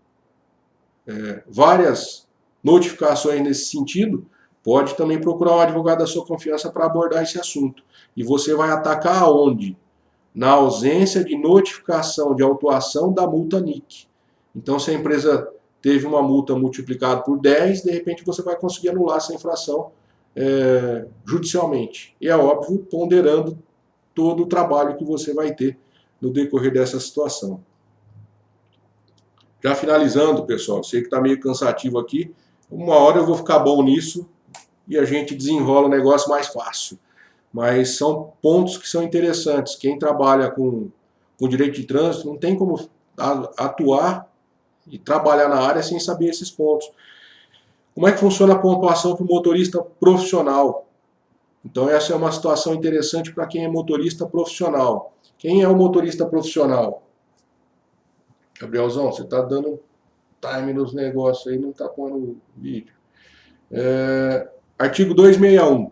várias notificações nesse sentido, pode também procurar um advogado da sua confiança para abordar esse assunto. E você vai atacar aonde? Na ausência de notificação de autuação da multa NIC. Então, se a empresa teve uma multa multiplicada por 10, de repente você vai conseguir anular essa infração judicialmente. E é óbvio, ponderando todo o trabalho que você vai ter no decorrer dessa situação. Já finalizando, pessoal, sei que está meio cansativo aqui, uma hora eu vou ficar bom nisso e a gente desenrola o negócio mais fácil. Mas são pontos que são interessantes. Quem trabalha com direito de trânsito não tem como atuar e trabalhar na área sem saber esses pontos. Como é que funciona a pontuação para o motorista profissional? Então essa é uma situação interessante para quem é motorista profissional. Quem é o motorista profissional? Gabrielzão, você está dando time nos negócios aí, não está pondo o vídeo. Artigo 261.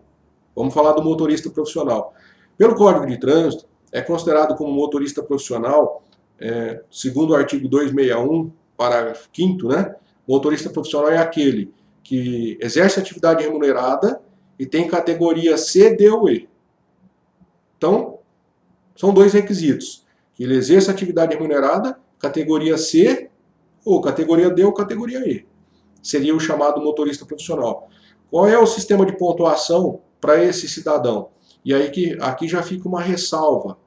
Vamos falar do motorista profissional. Pelo Código de Trânsito, é considerado como motorista profissional, segundo o artigo 261, parágrafo 5º, né? Motorista profissional é aquele que exerce atividade remunerada e tem categoria C, D ou E. Então, são dois requisitos. Que ele exerça atividade remunerada, categoria C, ou categoria D ou categoria E. Seria o chamado motorista profissional. Qual é o sistema de pontuação para esse cidadão? E aí aqui já fica uma ressalva.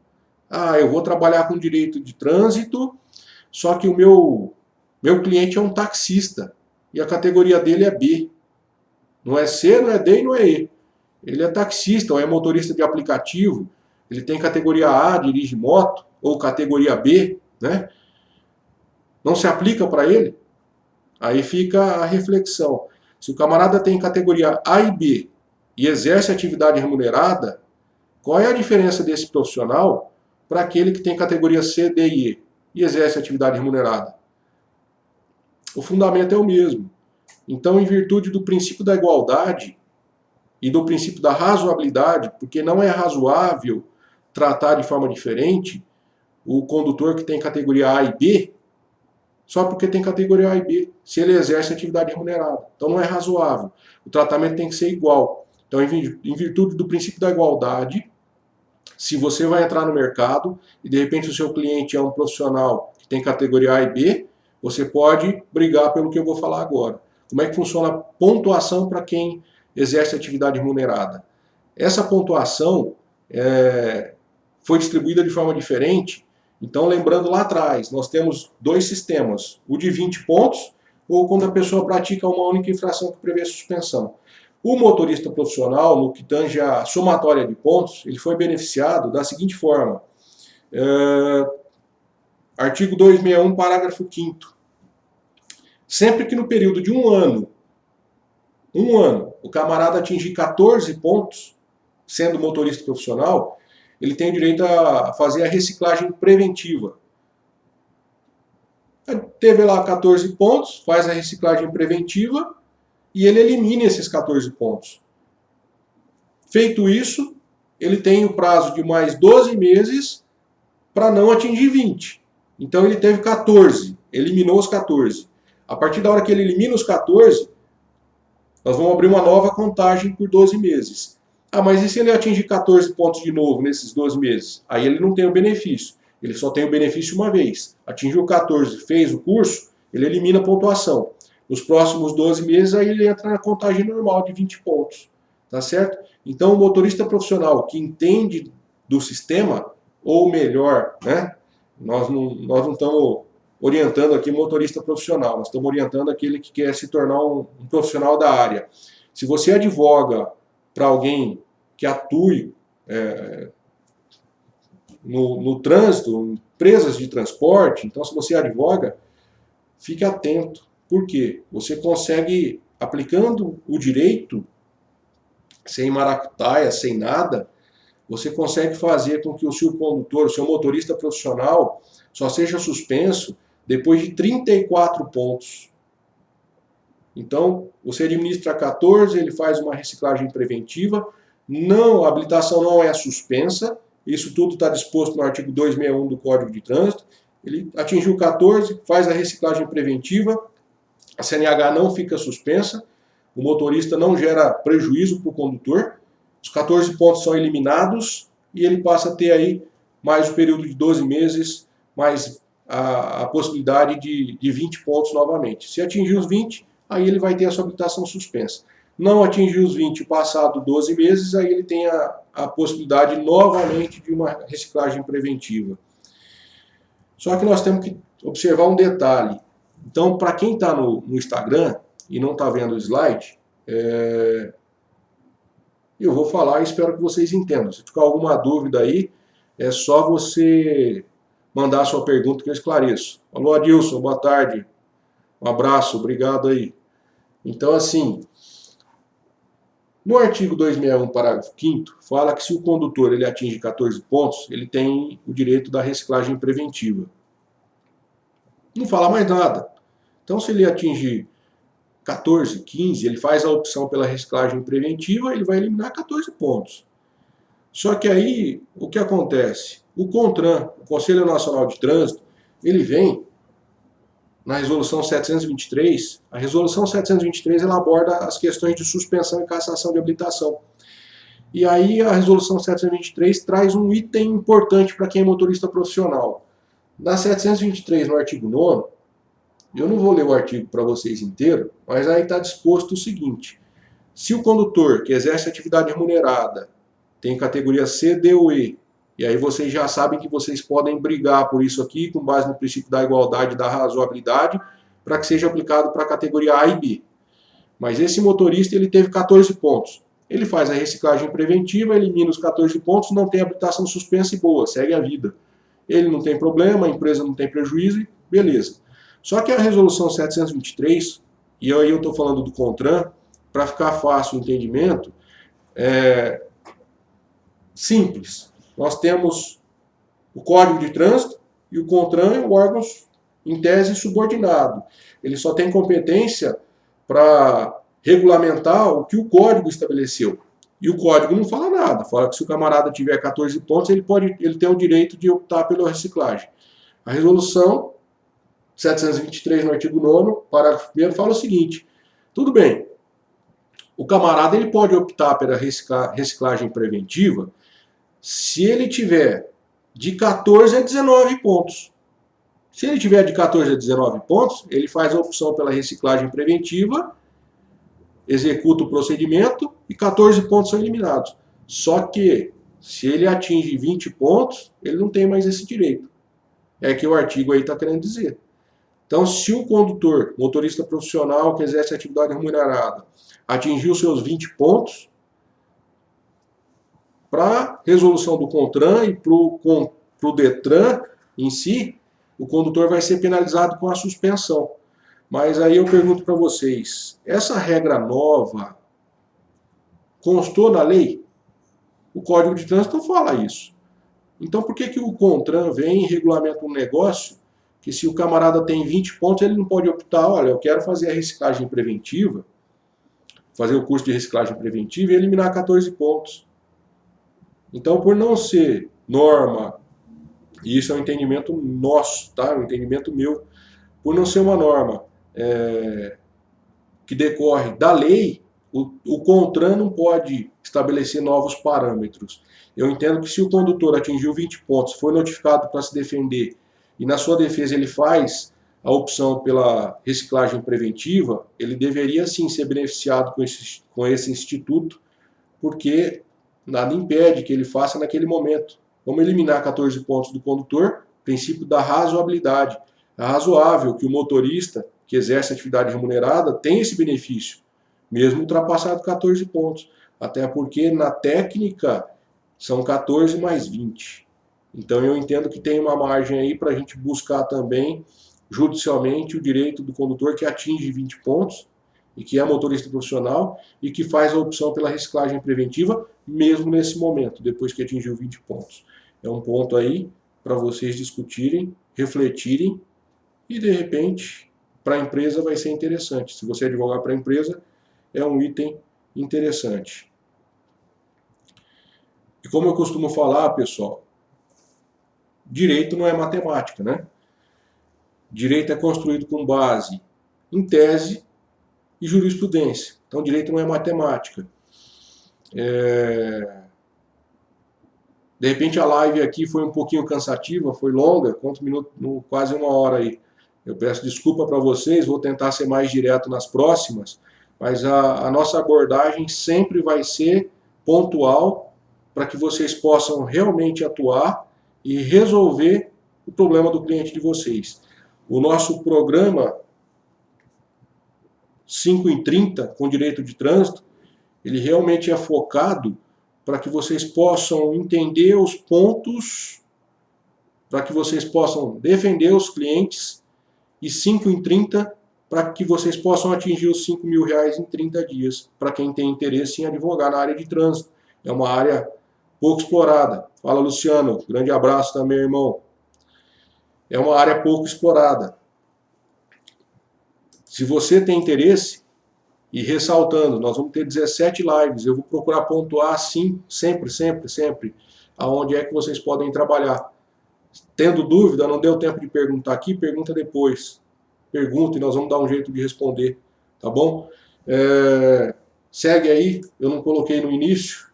Eu vou trabalhar com direito de trânsito, só que o meu cliente é um taxista e a categoria dele é B. Não é C, não é D e não é E. Ele é taxista ou é motorista de aplicativo, ele tem categoria A, dirige moto, ou categoria B, né? Não se aplica para ele? Aí fica a reflexão. Se o camarada tem categoria A e B e exerce atividade remunerada, qual é a diferença desse profissional para aquele que tem categoria C, D e E e exerce atividade remunerada? O fundamento é o mesmo. Então, em virtude do princípio da igualdade e do princípio da razoabilidade, porque não é razoável tratar de forma diferente o condutor que tem categoria A e B, só porque tem categoria A e B, se ele exerce atividade remunerada. Então não é razoável. O tratamento tem que ser igual. Então, em virtude do princípio da igualdade, se você vai entrar no mercado e de repente o seu cliente é um profissional que tem categoria A e B, você pode brigar pelo que eu vou falar agora. Como é que funciona a pontuação para quem exerce atividade remunerada? Essa pontuação foi distribuída de forma diferente. Então, lembrando lá atrás, nós temos dois sistemas, o de 20 pontos, ou quando a pessoa pratica uma única infração que prevê suspensão. O motorista profissional, no que tange a somatória de pontos, ele foi beneficiado da seguinte forma. Artigo 261, parágrafo 5º. Sempre que no período de um ano, o camarada atingir 14 pontos, sendo motorista profissional, ele tem o direito a fazer a reciclagem preventiva. Teve lá 14 pontos, faz a reciclagem preventiva e ele elimina esses 14 pontos. Feito isso, ele tem o prazo de mais 12 meses para não atingir 20. Então ele teve 14, eliminou os 14. A partir da hora que ele elimina os 14, nós vamos abrir uma nova contagem por 12 meses. Mas e se ele atingir 14 pontos de novo nesses 12 meses? Aí ele não tem o benefício. Ele só tem o benefício uma vez. Atingiu 14, fez o curso, ele elimina a pontuação. Nos próximos 12 meses, aí ele entra na contagem normal de 20 pontos. tá certo? Então o motorista profissional que entende do sistema, ou melhor, né? Nós não estamos orientando aqui motorista profissional, nós estamos orientando aquele que quer se tornar um profissional da área. Se você advoga para alguém que atue no trânsito, empresas de transporte, então se você advoga, fique atento. Por quê? Você consegue, aplicando o direito, sem maracutaia, sem nada, você consegue fazer com que o seu condutor, o seu motorista profissional, só seja suspenso depois de 34 pontos. Então, você administra 14, ele faz uma reciclagem preventiva, não, a habilitação não é suspensa, isso tudo está disposto no artigo 261 do Código de Trânsito, ele atingiu 14, faz a reciclagem preventiva, a CNH não fica suspensa, o motorista não gera prejuízo para o condutor, os 14 pontos são eliminados e ele passa a ter aí mais o período de 12 meses, mais a possibilidade de 20 pontos novamente. Se atingir os 20, aí ele vai ter a sua habilitação suspensa. Não atingir os 20, passado 12 meses, aí ele tem a possibilidade novamente de uma reciclagem preventiva. Só que nós temos que observar um detalhe. Então, para quem está no Instagram e não está vendo o slide, eu vou falar e espero que vocês entendam. Se ficar alguma dúvida aí, é só você mandar a sua pergunta que eu esclareço. Alô, Adilson, boa tarde. Um abraço, obrigado aí. Então, assim, no artigo 261, parágrafo 5º, fala que se o condutor ele atinge 14 pontos, ele tem o direito da reciclagem preventiva. Não fala mais nada. Então, se ele atingir 14, 15, ele faz a opção pela reciclagem preventiva, ele vai eliminar 14 pontos. Só que aí, o que acontece? O CONTRAN, o Conselho Nacional de Trânsito, ele vem na resolução 723, a resolução 723 ela aborda as questões de suspensão e cassação de habilitação. E aí a resolução 723 traz um item importante para quem é motorista profissional. Na 723, no artigo 9º, eu não vou ler o artigo para vocês inteiro, mas aí está disposto o seguinte: se o condutor que exerce atividade remunerada tem categoria C, D ou E, e aí vocês já sabem que vocês podem brigar por isso aqui, com base no princípio da igualdade e da razoabilidade, para que seja aplicado para a categoria A e B. Mas esse motorista ele teve 14 pontos. Ele faz a reciclagem preventiva, elimina os 14 pontos, não tem habilitação suspensa e boa, segue a vida. Ele não tem problema, a empresa não tem prejuízo, beleza. Só que a resolução 723, e aí eu estou falando do CONTRAN, para ficar fácil o entendimento, é simples. Nós temos o Código de Trânsito e o CONTRAN é um órgão, em tese, subordinado. Ele só tem competência para regulamentar o que o Código estabeleceu. E o Código não fala nada. Fala que se o camarada tiver 14 pontos, ele tem o direito de optar pela reciclagem. A resolução 723, no artigo 9º, parágrafo 1º, fala o seguinte: tudo bem, o camarada ele pode optar pela reciclagem preventiva se ele tiver de 14 a 19 pontos. Se ele tiver de 14 a 19 pontos, ele faz a opção pela reciclagem preventiva, executa o procedimento e 14 pontos são eliminados. Só que, se ele atinge 20 pontos, ele não tem mais esse direito. É que o artigo aí está querendo dizer. Então, se o condutor, motorista profissional que exerce atividade remunerada, atingiu seus 20 pontos, para resolução do CONTRAN e para o DETRAN em si, o condutor vai ser penalizado com a suspensão. Mas aí eu pergunto para vocês, essa regra nova constou na lei? O Código de Trânsito não fala isso. Então por que o CONTRAN vem e regulamenta um negócio que se o camarada tem 20 pontos, ele não pode optar, olha, eu quero fazer a reciclagem preventiva, fazer o curso de reciclagem preventiva e eliminar 14 pontos. Então, por não ser norma, e isso é um entendimento nosso, tá? Um entendimento meu, por não ser uma norma que decorre da lei, o CONTRAN não pode estabelecer novos parâmetros. Eu entendo que se o condutor atingiu 20 pontos, foi notificado para se defender, e na sua defesa ele faz a opção pela reciclagem preventiva, ele deveria sim ser beneficiado com esse instituto, porque nada impede que ele faça naquele momento. Vamos eliminar 14 pontos do condutor, princípio da razoabilidade. É razoável que o motorista que exerce atividade remunerada tenha esse benefício, mesmo ultrapassado 14 pontos. Até porque na técnica são 14 mais 20. Então eu entendo que tem uma margem aí para a gente buscar também judicialmente o direito do condutor que atinge 20 pontos e que é motorista profissional e que faz a opção pela reciclagem preventiva mesmo nesse momento, depois que atingiu 20 pontos. É um ponto aí para vocês discutirem, refletirem e de repente para a empresa vai ser interessante. Se você advogar para a empresa, é um item interessante. E como eu costumo falar, pessoal, direito não é matemática, né? Direito é construído com base em tese e jurisprudência. Então, direito não é matemática. De repente, a live aqui foi um pouquinho cansativa, foi longa, quantos minutos? Quase uma hora aí. Eu peço desculpa para vocês, vou tentar ser mais direto nas próximas, mas a nossa abordagem sempre vai ser pontual para que vocês possam realmente atuar e resolver o problema do cliente de vocês. O nosso programa 5 em 30, com direito de trânsito, ele realmente é focado para que vocês possam entender os pontos, para que vocês possam defender os clientes, e 5 em 30, para que vocês possam atingir os R$5.000 em 30 dias, para quem tem interesse em advogar na área de trânsito. É uma área pouco explorada. Fala, Luciano, grande abraço também, irmão. É uma área pouco explorada. Se você tem interesse, e ressaltando, nós vamos ter 17 lives, eu vou procurar pontuar assim, sempre, aonde é que vocês podem trabalhar. Tendo dúvida, não deu tempo de perguntar aqui, pergunta depois. Pergunta e nós vamos dar um jeito de responder, tá bom? Segue aí, eu não coloquei no início.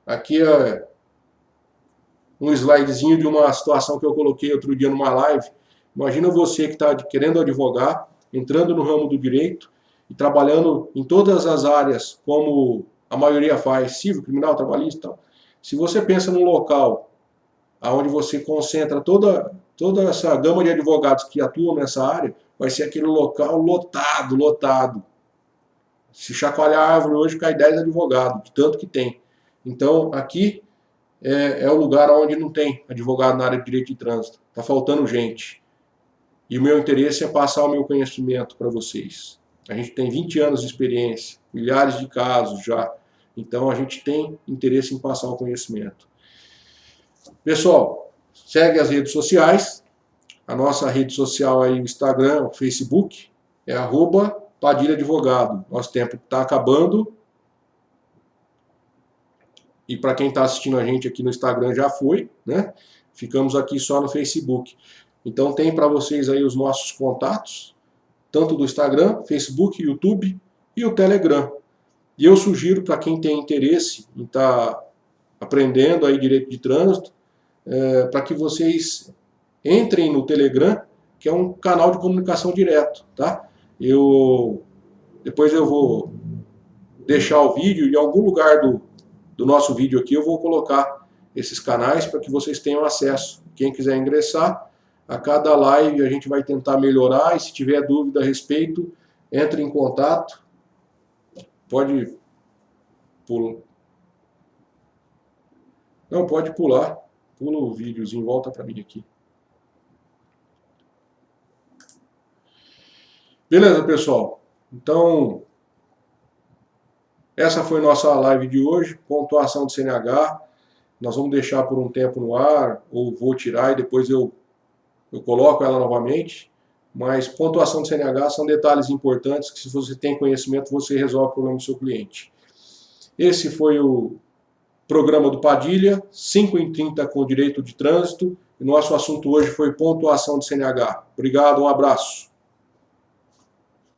Aqui é um slidezinho de uma situação que eu coloquei outro dia numa live. Imagina você que está querendo advogar, entrando no ramo do direito e trabalhando em todas as áreas, como a maioria faz, civil, criminal, trabalhista e tal. Se você pensa num local onde você concentra toda essa gama de advogados que atuam nessa área, vai ser aquele local lotado. Se chacoalhar a árvore hoje, cai 10 advogados, de tanto que tem. Então, aqui é o lugar onde não tem advogado na área de direito de trânsito. Está faltando gente. E o meu interesse é passar o meu conhecimento para vocês. A gente tem 20 anos de experiência, milhares de casos já. Então, a gente tem interesse em passar o conhecimento. Pessoal, segue as redes sociais. A nossa rede social aí, o Instagram, o Facebook, é @Padilha Advogado. Nosso tempo está acabando. E para quem está assistindo a gente aqui no Instagram já foi, né? Ficamos aqui só no Facebook. Então tem para vocês aí os nossos contatos, tanto do Instagram, Facebook, YouTube e o Telegram. E eu sugiro para quem tem interesse em estar aprendendo aí direito de trânsito, para que vocês entrem no Telegram, que é um canal de comunicação direto, tá? Depois eu vou deixar o vídeo em algum lugar do nosso vídeo aqui, eu vou colocar esses canais para que vocês tenham acesso. Quem quiser ingressar, a cada live a gente vai tentar melhorar, e se tiver dúvida a respeito, entre em contato. Pode pular. Não, pode pular. Pula o videozinho, volta para mim aqui. Beleza, pessoal? Então, essa foi nossa live de hoje, pontuação de CNH. Nós vamos deixar por um tempo no ar, ou vou tirar e depois eu coloco ela novamente. Mas pontuação de CNH são detalhes importantes que, se você tem conhecimento, você resolve o problema do seu cliente. Esse foi o programa do Padilha, 5 em 30 com direito de trânsito. E nosso assunto hoje foi pontuação de CNH. Obrigado, um abraço.